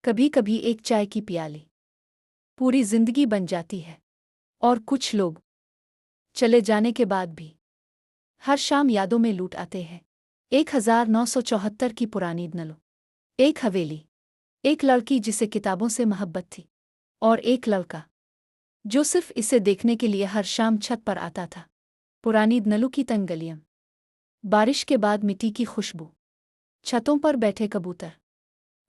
کبھی کبھی ایک چائے کی پیالی پوری زندگی بن جاتی ہے، اور کچھ لوگ چلے جانے کے بعد بھی ہر شام یادوں میں لوٹ آتے ہیں۔ 1974 کی پرانی نلو، ایک حویلی، ایک لڑکی جسے کتابوں سے محبت تھی، اور ایک لڑکا جو صرف اسے دیکھنے کے لیے ہر شام چھت پر آتا تھا۔ پرانی نلو کی تنگ گلیاں، بارش کے بعد مٹی کی خوشبو، چھتوں پر بیٹھے کبوتر،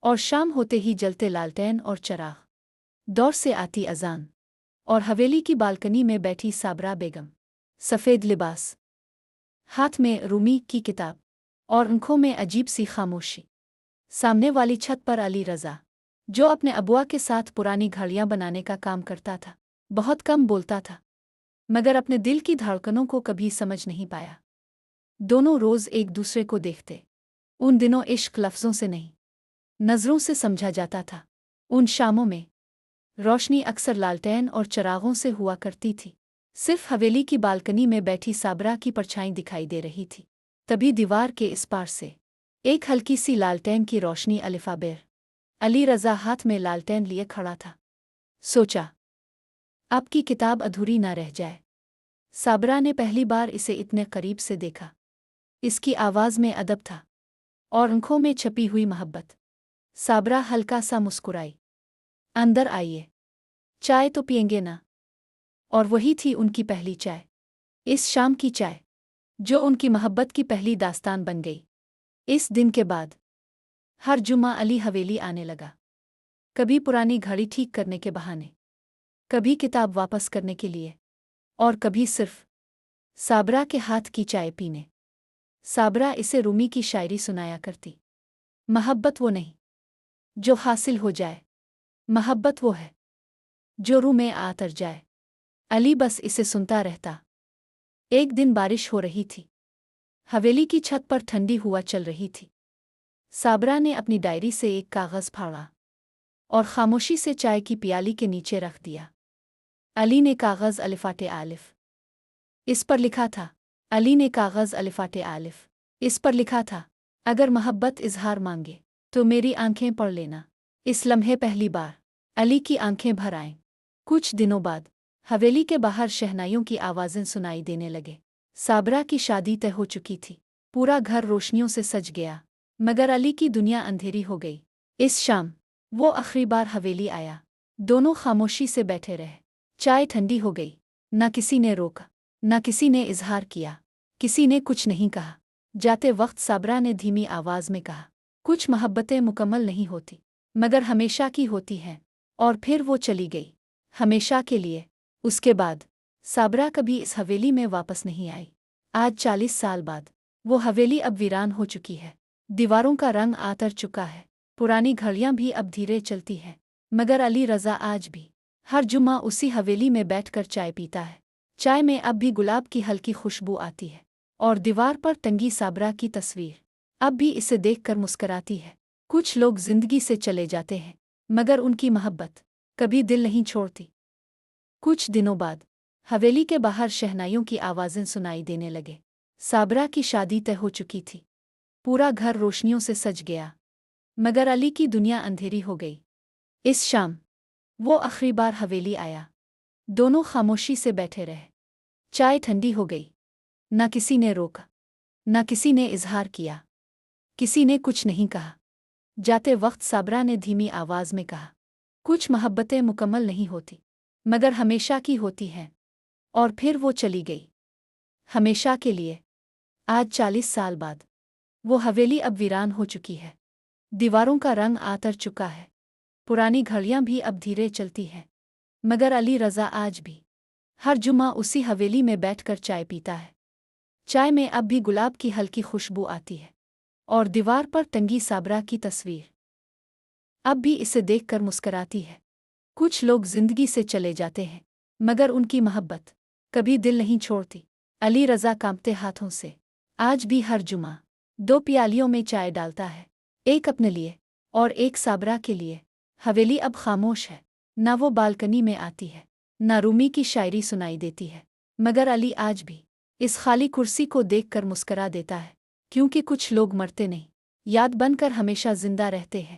اور شام ہوتے ہی جلتے لالٹین اور چراغ، دور سے آتی اذان، اور حویلی کی بالکنی میں بیٹھی صابرہ بیگم، سفید لباس، ہاتھ میں رومی کی کتاب، اور آنکھوں میں عجیب سی خاموشی۔ سامنے والی چھت پر علی رضا، جو اپنے ابوا کے ساتھ پرانی گھڑیاں بنانے کا کام کرتا تھا، بہت کم بولتا تھا، مگر اپنے دل کی دھڑکنوں کو کبھی سمجھ نہیں پایا۔ دونوں روز ایک دوسرے کو دیکھتے۔ ان دنوں عشق لفظوں سے نہیں، نظروں سے سمجھا جاتا تھا۔ ان شاموں میں روشنی اکثر لالٹین اور چراغوں سے ہوا کرتی تھی، صرف حویلی کی بالکنی میں بیٹھی صابرہ کی پرچھائی دکھائی دے رہی تھی۔ تبھی دیوار کے اس پار سے ایک ہلکی سی لالٹین کی روشنی الفا بیر۔ علی رضا ہاتھ میں لالٹین لیے کھڑا تھا۔ سوچا، اب کی کتاب ادھوری نہ رہ جائے۔ صابرہ نے پہلی بار اسے اتنے قریب سے دیکھا۔ اس کی آواز میں ادب تھا، اور آنکھوں میں چھپی ہوئی محبت۔ صابرہ ہلکا سا مسکرائی۔ اندر آئیے، چائے تو پئیں گے نا؟ اور وہی تھی ان کی پہلی چائے، اس شام کی چائے، جو ان کی محبت کی پہلی داستان بن گئی۔ اس دن کے بعد ہر جمعہ علی حویلی آنے لگا، کبھی پرانی گھڑی ٹھیک کرنے کے بہانے، کبھی کتاب واپس کرنے کے لیے، اور کبھی صرف صابرہ کے ہاتھ کی چائے پینے۔ صابرہ اسے رومی کی شاعری سنایا کرتی۔ محبت وہ نہیں جو حاصل ہو جائے، محبت وہ ہے جو روح میں اتر جائے۔ علی بس اسے سنتا رہتا۔ ایک دن بارش ہو رہی تھی، حویلی کی چھت پر ٹھنڈی ہوا چل رہی تھی۔ صابرہ نے اپنی ڈائری سے ایک کاغذ پھاڑا اور خاموشی سے چائے کی پیالی کے نیچے رکھ دیا۔ علی نے کاغذ الفاٹ الف اس پر لکھا تھا۔ علی نے کاغذ الفاٹ الف اس پر لکھا تھا، اگر محبت اظہار مانگے تو میری آنکھیں پڑھ لینا۔ اس لمحے پہلی بار علی کی آنکھیں بھر آئیں۔ کچھ دنوں بعد حویلی کے باہر شہنائیوں کی آوازیں سنائی دینے لگے۔ صابرہ کی شادی طے ہو چکی تھی، پورا گھر روشنیوں سے سج گیا، مگر علی کی دنیا اندھیری ہو گئی۔ اس شام وہ آخری بار حویلی آیا۔ دونوں خاموشی سے بیٹھے رہے۔ چائے ٹھنڈی ہو گئی، نہ کسی نے روکا، نہ کسی نے اظہار کیا، کسی نے کچھ نہیں کہا۔ جاتے وقت صابرہ نے دھیمی آواز میں کہا، کچھ محبتیں مکمل نہیں ہوتی، مگر ہمیشہ کی ہوتی ہیں۔ اور پھر وہ چلی گئی، ہمیشہ کے لیے۔ اس کے بعد صابرہ کبھی اس حویلی میں واپس نہیں آئی۔ آج 40 سال بعد وہ حویلی اب ویران ہو چکی ہے، دیواروں کا رنگ اتر چکا ہے، پرانی گھڑیاں بھی اب دھیرے چلتی ہیں، مگر علی رضا آج بھی ہر جمعہ اسی حویلی میں بیٹھ کر چائے پیتا ہے۔ چائے میں اب بھی گلاب کی ہلکی خوشبو آتی ہے، اور دیوار پر ٹنگی صابرہ کی تصویر اب بھی اسے دیکھ کر مسکراتی ہے۔ کچھ لوگ زندگی سے چلے جاتے ہیں، مگر ان کی محبت کبھی دل نہیں چھوڑتی۔ کچھ دنوں بعد حویلی کے باہر شہنائیوں کی آوازیں سنائی دینے لگے۔ صابرہ کی شادی طے ہو چکی تھی، پورا گھر روشنیوں سے سج گیا، مگر علی کی دنیا اندھیری ہو گئی۔ اس شام وہ آخری بار حویلی آیا۔ دونوں خاموشی سے بیٹھے رہے۔ چائے ٹھنڈی ہو گئی، نہ کسی نے روکا، نہ کسی نے اظہار کیا، کسی نے کچھ نہیں کہا۔ جاتے وقت صابرہ نے دھیمی آواز میں کہا، کچھ محبتیں مکمل نہیں ہوتی، مگر ہمیشہ کی ہوتی ہیں۔ اور پھر وہ چلی گئی، ہمیشہ کے لیے۔ آج 40 سال بعد وہ حویلی اب ویران ہو چکی ہے، دیواروں کا رنگ اتر چکا ہے، پرانی گھڑیاں بھی اب دھیرے چلتی ہیں، مگر علی رضا آج بھی ہر جمعہ اسی حویلی میں بیٹھ کر چائے پیتا ہے۔ چائے میں اب بھی گلاب کی ہلکی خوشبو آتی ہے، اور دیوار پر ٹنگی صابرہ کی تصویر اب بھی اسے دیکھ کر مسکراتی ہے۔ کچھ لوگ زندگی سے چلے جاتے ہیں، مگر ان کی محبت کبھی دل نہیں چھوڑتی۔ علی رضا کانپتے ہاتھوں سے آج بھی ہر جمعہ 2 پیالیوں میں چائے ڈالتا ہے، ایک اپنے لیے اور ایک صابرہ کے لیے۔ حویلی اب خاموش ہے، نہ وہ بالکنی میں آتی ہے، نہ رومی کی شاعری سنائی دیتی ہے، مگر علی آج بھی اس خالی کرسی کو دیکھ کر مسکرا دیتا ہے، کیونکہ کچھ لوگ مرتے نہیں، یاد بن کر ہمیشہ زندہ رہتے ہیں۔